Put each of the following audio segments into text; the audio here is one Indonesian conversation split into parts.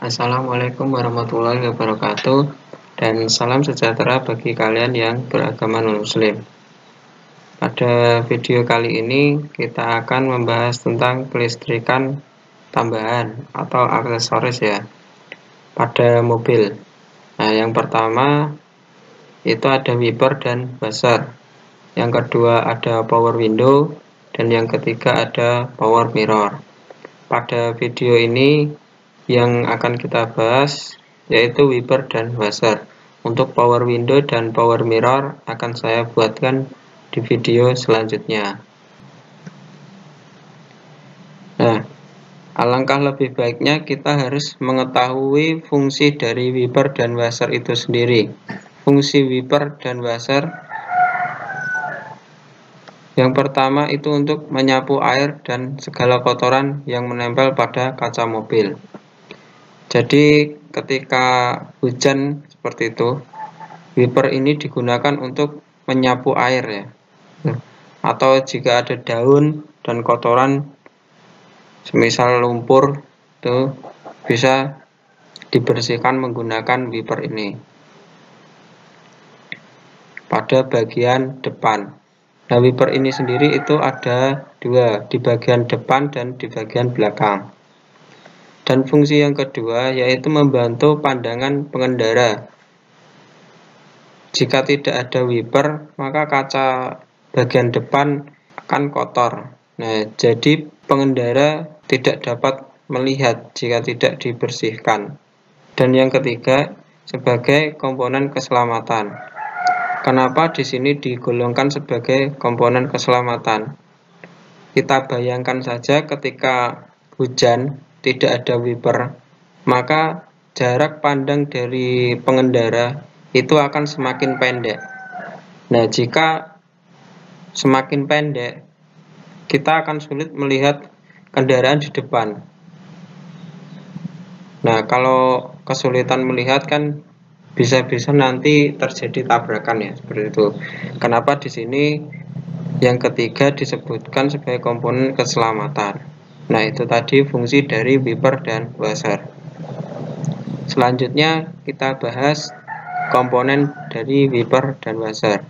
Assalamualaikum warahmatullahi wabarakatuh, dan salam sejahtera bagi kalian yang beragama non-muslim. Pada video kali ini kita akan membahas tentang kelistrikan tambahan atau aksesoris ya pada mobil. Nah, yang pertama itu ada wiper dan buzzer, yang kedua ada power window, dan yang ketiga ada power mirror. Pada video ini yang akan kita bahas yaitu wiper dan buzzer. Untuk power window dan power mirror akan saya buatkan di video selanjutnya. Nah, alangkah lebih baiknya kita harus mengetahui fungsi dari wiper dan buzzer itu sendiri. Fungsi wiper dan buzzer yang pertama itu untuk menyapu air dan segala kotoran yang menempel pada kaca mobil. Jadi ketika hujan seperti itu, wiper ini digunakan untuk menyapu air ya. Atau jika ada daun dan kotoran, semisal lumpur, itu bisa dibersihkan menggunakan wiper ini. Pada bagian depan. Nah, wiper ini sendiri itu ada dua, di bagian depan dan di bagian belakang. Dan fungsi yang kedua yaitu membantu pandangan pengendara. Jika tidak ada wiper, maka kaca bagian depan akan kotor. Nah, jadi pengendara tidak dapat melihat jika tidak dibersihkan. Dan yang ketiga, sebagai komponen keselamatan. Kenapa di sini digolongkan sebagai komponen keselamatan? Kita bayangkan saja ketika hujan tidak ada wiper, maka jarak pandang dari pengendara itu akan semakin pendek. Nah, jika semakin pendek, kita akan sulit melihat kendaraan di depan. Nah, kalau kesulitan melihat kan bisa-bisa nanti terjadi tabrakan ya, seperti itu. Kenapa di sini yang ketiga disebutkan sebagai komponen keselamatan? Nah, itu tadi fungsi dari wiper dan buzzer. Selanjutnya kita bahas komponen dari wiper dan buzzer.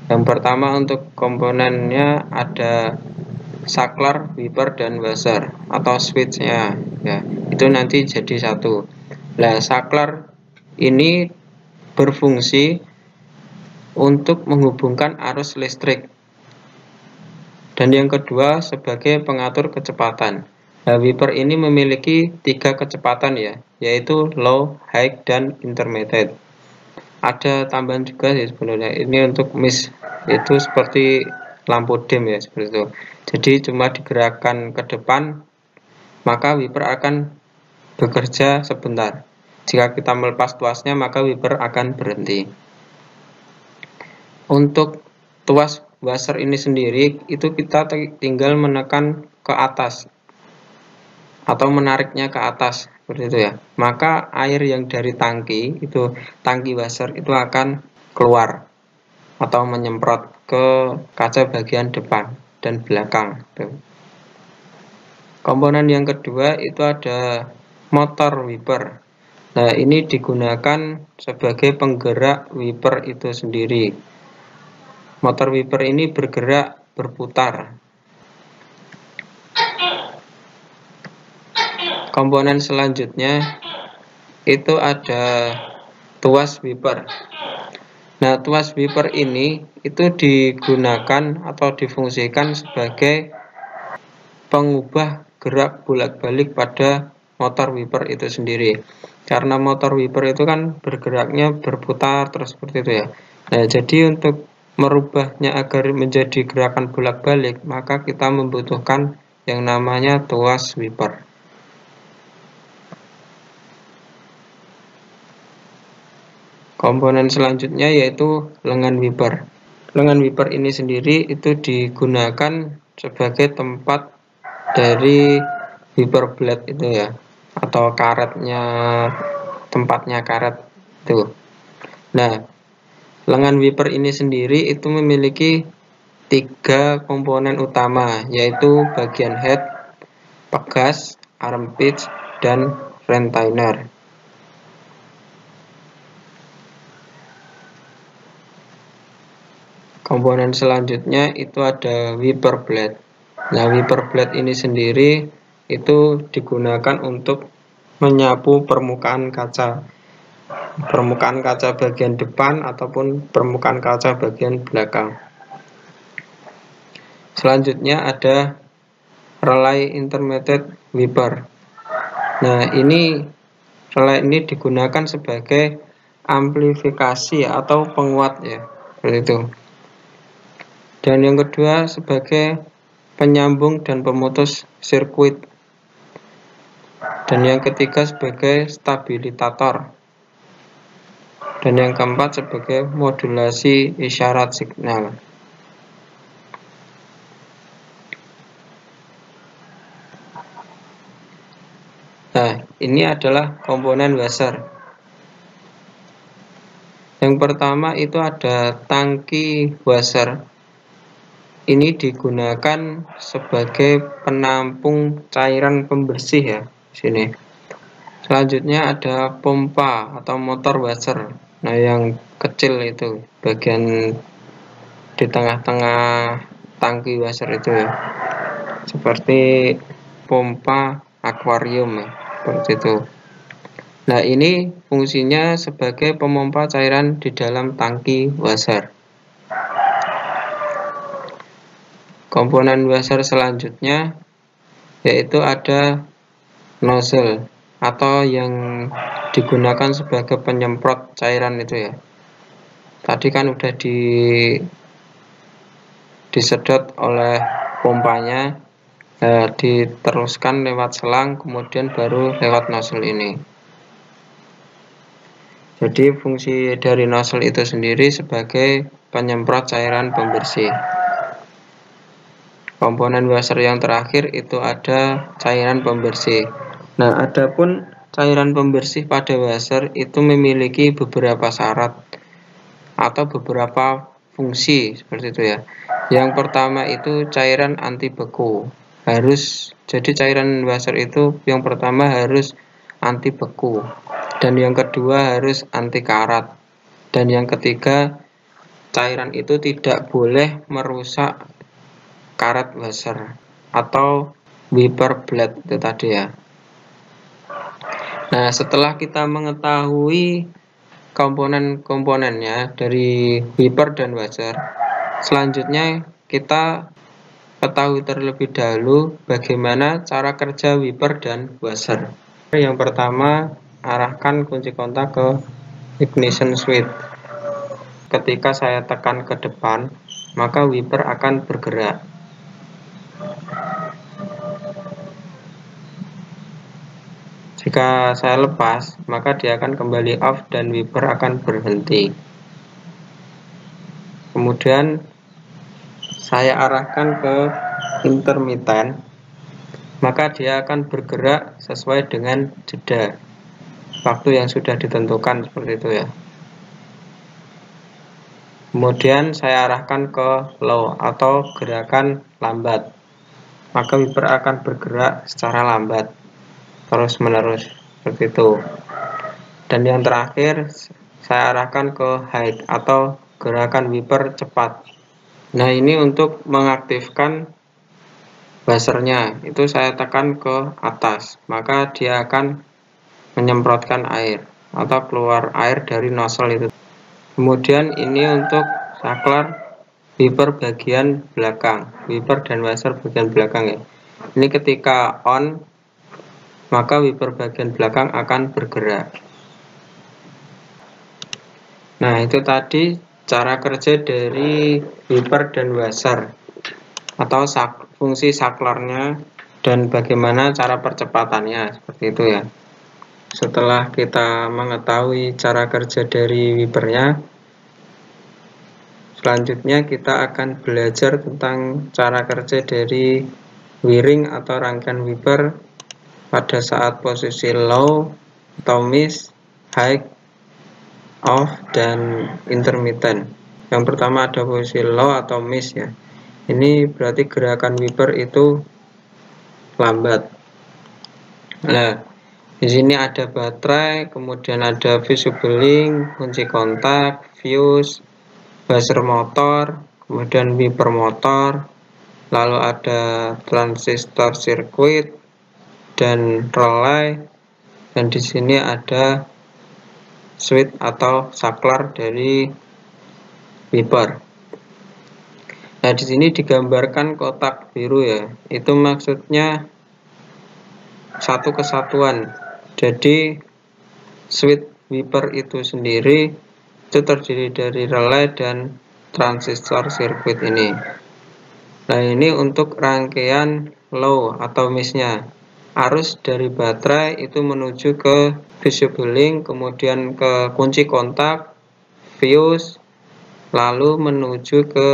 Yang pertama untuk komponennya ada saklar, wiper, dan buzzer atau switchnya ya, itu nanti jadi satu. Nah, saklar ini berfungsi untuk menghubungkan arus listrik, dan yang kedua sebagai pengatur kecepatan. Nah, wiper ini memiliki 3 kecepatan ya, yaitu low, high, dan intermediate. Ada tambahan juga ya sebenarnya, ini untuk miss itu seperti lampu dim ya, seperti itu. Jadi cuma digerakkan ke depan, maka wiper akan bekerja sebentar. Jika kita melepas tuasnya, maka wiper akan berhenti. Untuk tuas buzzer ini sendiri, itu kita tinggal menekan ke atas atau menariknya ke atas, seperti itu ya. Maka air yang dari tangki buzzer itu akan keluar atau menyemprot ke kaca bagian depan dan belakang. Komponen yang kedua itu ada motor wiper. Nah, ini digunakan sebagai penggerak wiper itu sendiri. Motor wiper ini bergerak berputar. Komponen selanjutnya itu ada tuas wiper. Nah, tuas wiper ini itu digunakan atau difungsikan sebagai pengubah gerak bolak-balik pada motor wiper itu sendiri. Karena motor wiper itu kan bergeraknya berputar terus seperti itu ya. Nah, jadi untuk merubahnya agar menjadi gerakan bolak-balik, maka kita membutuhkan yang namanya tuas wiper. Komponen selanjutnya yaitu lengan wiper. Lengan wiper ini sendiri itu digunakan sebagai tempat dari wiper blade itu ya, atau karetnya, tempatnya karet itu. Nah, lengan wiper ini sendiri itu memiliki 3 komponen utama, yaitu bagian head, pegas, arm pitch, dan retainer. Komponen selanjutnya itu ada wiper blade. Nah, wiper blade ini sendiri itu digunakan untuk menyapu permukaan kaca bagian depan ataupun permukaan kaca bagian belakang. Selanjutnya ada relay intermediate wiper. Nah, relay ini digunakan sebagai amplifikasi atau penguat ya, seperti itu. Dan yang kedua sebagai penyambung dan pemutus sirkuit. Dan yang ketiga sebagai stabilitator. Dan yang keempat sebagai modulasi isyarat signal. Nah, ini adalah komponen buzzer. Yang pertama itu ada tangki buzzer. Ini digunakan sebagai penampung cairan pembersih ya, sini. Selanjutnya ada pompa atau motor buzzer. Nah, yang kecil itu bagian di tengah-tengah tangki buzzer itu ya. Seperti pompa akuarium ya, seperti itu. Nah, ini fungsinya sebagai pemompa cairan di dalam tangki buzzer. Komponen buzzer selanjutnya yaitu ada nozzle atau yang digunakan sebagai penyemprot cairan itu ya. Tadi kan udah disedot oleh pompanya, diteruskan lewat selang, kemudian baru lewat nozzle ini. Jadi fungsi dari nozzle itu sendiri sebagai penyemprot cairan pembersih. Komponen buzzer yang terakhir itu ada cairan pembersih. Nah, adapun cairan pembersih pada buzzer itu memiliki beberapa syarat atau beberapa fungsi seperti itu ya. Yang pertama itu cairan anti beku. Jadi cairan buzzer itu yang pertama harus anti beku. Dan yang kedua harus anti karat. Dan yang ketiga, cairan itu tidak boleh merusak karat buzzer atau wiper blade itu tadi ya. Nah, setelah kita mengetahui komponen-komponennya dari wiper dan buzzer, selanjutnya kita ketahui terlebih dahulu bagaimana cara kerja wiper dan buzzer. Yang pertama, arahkan kunci kontak ke ignition switch. Ketika saya tekan ke depan, maka wiper akan bergerak. Jika saya lepas, maka dia akan kembali off dan wiper akan berhenti. Kemudian saya arahkan ke intermittent, maka dia akan bergerak sesuai dengan jeda waktu yang sudah ditentukan seperti itu ya. Kemudian saya arahkan ke low atau gerakan lambat, maka wiper akan bergerak secara lambat terus menerus seperti itu. Dan yang terakhir saya arahkan ke high atau gerakan wiper cepat. Nah, ini untuk mengaktifkan buzzernya itu saya tekan ke atas, maka dia akan menyemprotkan air atau keluar air dari nozzle itu. Kemudian ini untuk saklar wiper bagian belakang, wiper dan buzzer bagian belakang ya. Ini ketika on, maka wiper bagian belakang akan bergerak. Nah, itu tadi cara kerja dari wiper dan buzzer atau fungsi saklarnya dan bagaimana cara percepatannya seperti itu ya. Setelah kita mengetahui cara kerja dari wipernya, selanjutnya kita akan belajar tentang cara kerja dari wiring atau rangkaian wiper pada saat posisi low atau miss, high, off, dan intermittent. Yang pertama ada posisi low atau miss ya. Ini berarti gerakan wiper itu lambat. Nah, di sini ada baterai, kemudian ada visible link, kunci kontak, fuse, buzzer motor, kemudian wiper motor, lalu ada transistor sirkuit dan relay, dan di sini ada switch atau saklar dari wiper. Nah, di sini digambarkan kotak biru ya. Itu maksudnya satu kesatuan. Jadi switch wiper itu sendiri itu terdiri dari relay dan transistor sirkuit ini. Nah, ini untuk rangkaian low atau miss-nya. Arus dari baterai itu menuju ke fusible link, kemudian ke kunci kontak, fuse, lalu menuju ke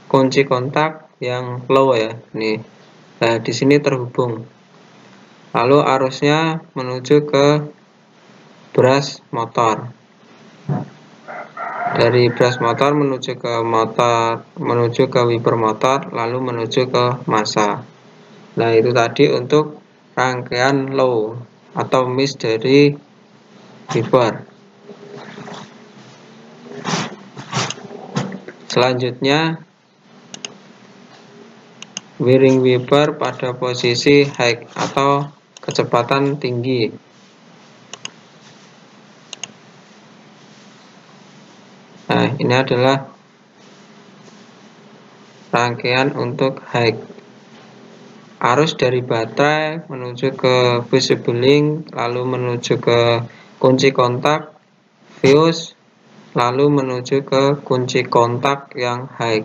kunci kontak yang low ya. Nih. Nah, di sini terhubung. Lalu arusnya menuju ke brush motor. Dari brush motor menuju ke wiper motor, lalu menuju ke massa. Nah, itu tadi untuk rangkaian low atau miss dari wiper. Selanjutnya, wiring wiper pada posisi high atau kecepatan tinggi. Nah, ini adalah rangkaian untuk high. Arus dari baterai menuju ke fusible link, lalu menuju ke kunci kontak, fuse, lalu menuju ke kunci kontak yang high.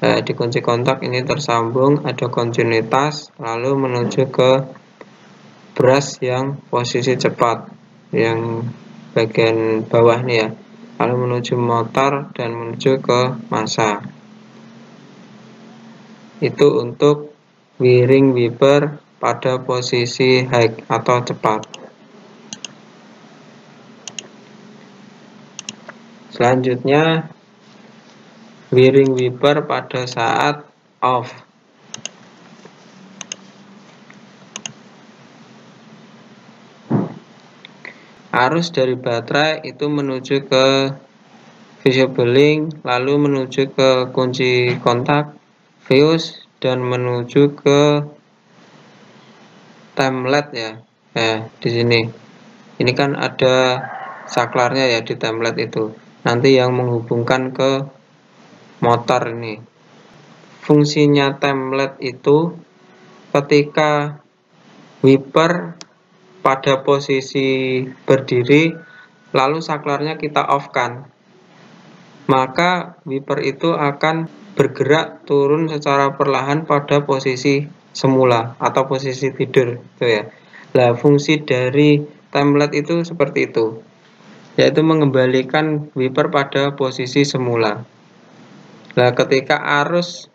Nah, di kunci kontak ini tersambung, ada kontinuitas, lalu menuju ke brush yang posisi cepat, yang bagian bawah nih ya. Lalu menuju motor dan menuju ke massa. Itu untuk wiring wiper pada posisi high atau cepat. Selanjutnya, wiring wiper pada saat off. Arus dari baterai itu menuju ke fusible link, lalu menuju ke kunci kontak, fuse, dan menuju ke template ya. Nah, di sini. Ini kan ada saklarnya ya di template itu. Nanti yang menghubungkan ke motor ini. Fungsinya template itu ketika wiper pada posisi berdiri, lalu saklarnya kita off-kan, maka wiper itu akan bergerak turun secara perlahan pada posisi semula atau posisi tidur, gitu ya. Nah, fungsi dari template itu seperti itu, yaitu mengembalikan wiper pada posisi semula. Nah, ketika arus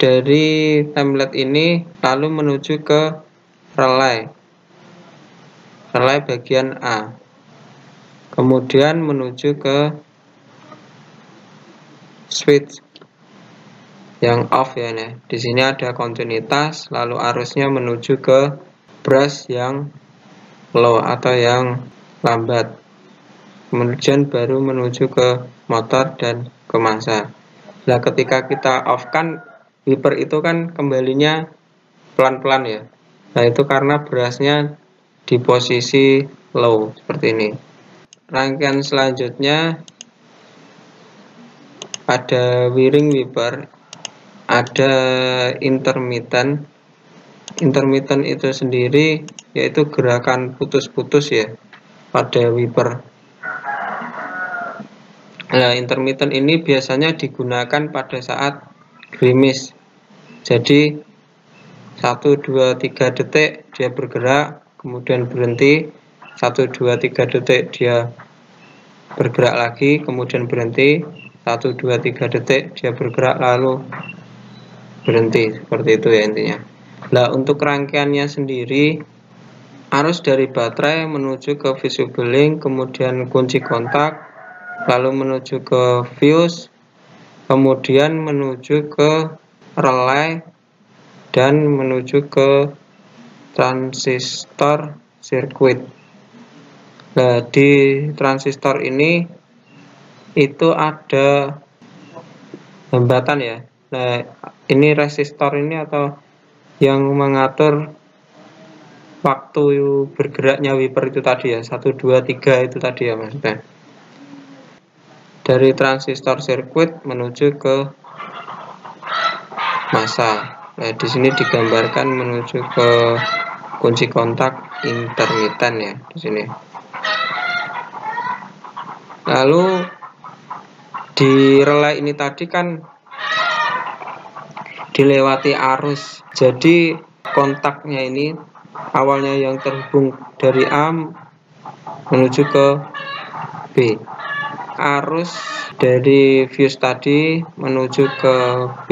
dari template ini lalu menuju ke relay bagian A, kemudian menuju ke switch yang off ya. Nah, di sini ada kontinuitas, lalu arusnya menuju ke brush yang low atau yang lambat, kemudian baru menuju ke motor dan ke massa. Nah, ketika kita off kan wiper itu kan kembalinya pelan-pelan ya. Nah, itu karena brushnya di posisi low seperti ini. Rangkaian selanjutnya ada wiring wiper, ada intermittent. Intermittent itu sendiri yaitu gerakan putus-putus ya pada wiper. Nah, intermittent ini biasanya digunakan pada saat gerimis. Jadi 1, 2, 3 detik dia bergerak, kemudian berhenti, 1, 2, 3 detik dia bergerak lagi, kemudian berhenti, 1, 2, 3 detik dia bergerak lalu berhenti, seperti itu ya intinya. Nah, untuk rangkaiannya sendiri, arus dari baterai menuju ke fusible link, kemudian kunci kontak, lalu menuju ke fuse, kemudian menuju ke relay, dan menuju ke transistor sirkuit. Nah, di transistor ini itu ada hambatan ya. Nah, ini resistor ini atau yang mengatur waktu bergeraknya wiper itu tadi ya, 1, 2, 3 itu tadi ya maksudnya. Dari transistor sirkuit menuju ke massa. Nah, di sini digambarkan menuju ke kunci kontak intermiten ya di sini. Lalu di relay ini tadi kan dilewati arus. Jadi kontaknya ini awalnya yang terhubung dari A menuju ke B. Arus dari fuse tadi menuju ke B,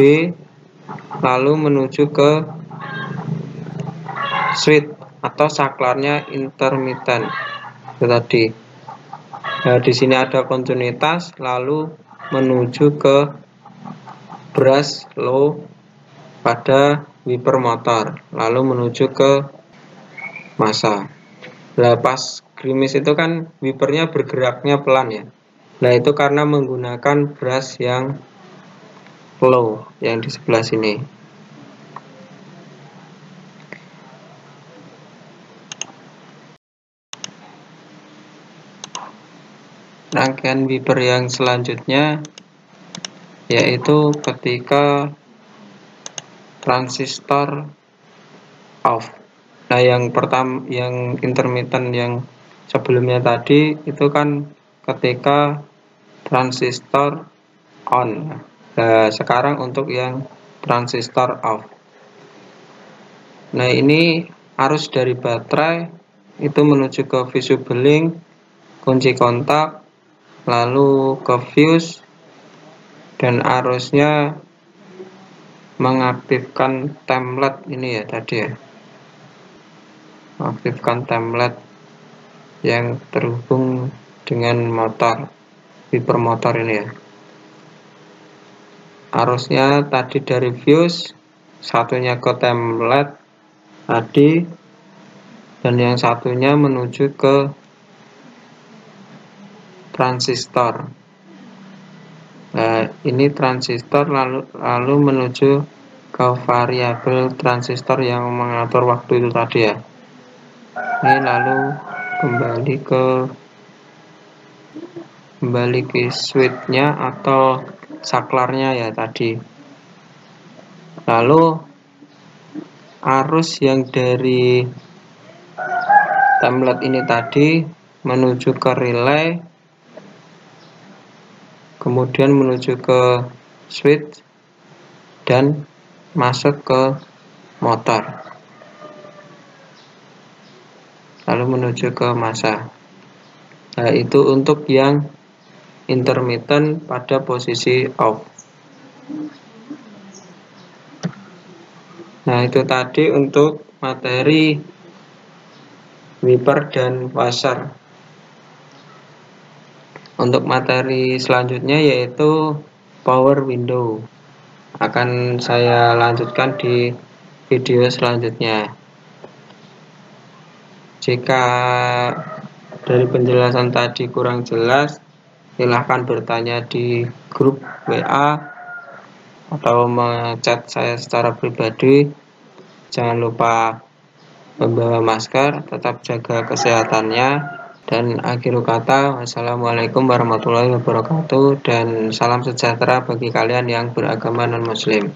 lalu menuju ke switch atau saklarnya intermiten itu tadi. Nah, di sini ada kontinuitas, lalu menuju ke brush low pada wiper motor, lalu menuju ke massa. Nah, pas gerimis itu kan wipernya bergeraknya pelan ya. Nah, itu karena menggunakan brush yang low yang di sebelah sini. Rangkaian wiper yang selanjutnya yaitu ketika transistor off. Nah, yang pertama, yang intermittent yang sebelumnya tadi itu kan ketika transistor on. Nah, sekarang untuk yang transistor off. Nah, ini arus dari baterai itu menuju ke visible link, kunci kontak, lalu ke fuse, dan arusnya mengaktifkan template ini ya tadi ya. Aktifkan template yang terhubung dengan motor, wiper motor ini ya. Arusnya tadi dari fuse, satunya ke template tadi, dan yang satunya menuju ke transistor. Nah, ini transistor lalu menuju ke variabel transistor yang mengatur waktu itu tadi ya. Ini lalu kembali ke switchnya atau saklarnya ya tadi. Lalu arus yang dari template ini tadi menuju ke relay, kemudian menuju ke switch dan masuk ke motor, lalu menuju ke massa. Nah, itu untuk yang intermittent pada posisi off. Nah, itu tadi untuk materi wiper dan washer. Untuk materi selanjutnya yaitu power window. Akan saya lanjutkan di video selanjutnya. Jika dari penjelasan tadi kurang jelas, silahkan bertanya di grup WA atau mengchat saya secara pribadi. Jangan lupa membawa masker, tetap jaga kesehatannya, dan akhir kata, wassalamualaikum warahmatullahi wabarakatuh, dan salam sejahtera bagi kalian yang beragama non-muslim.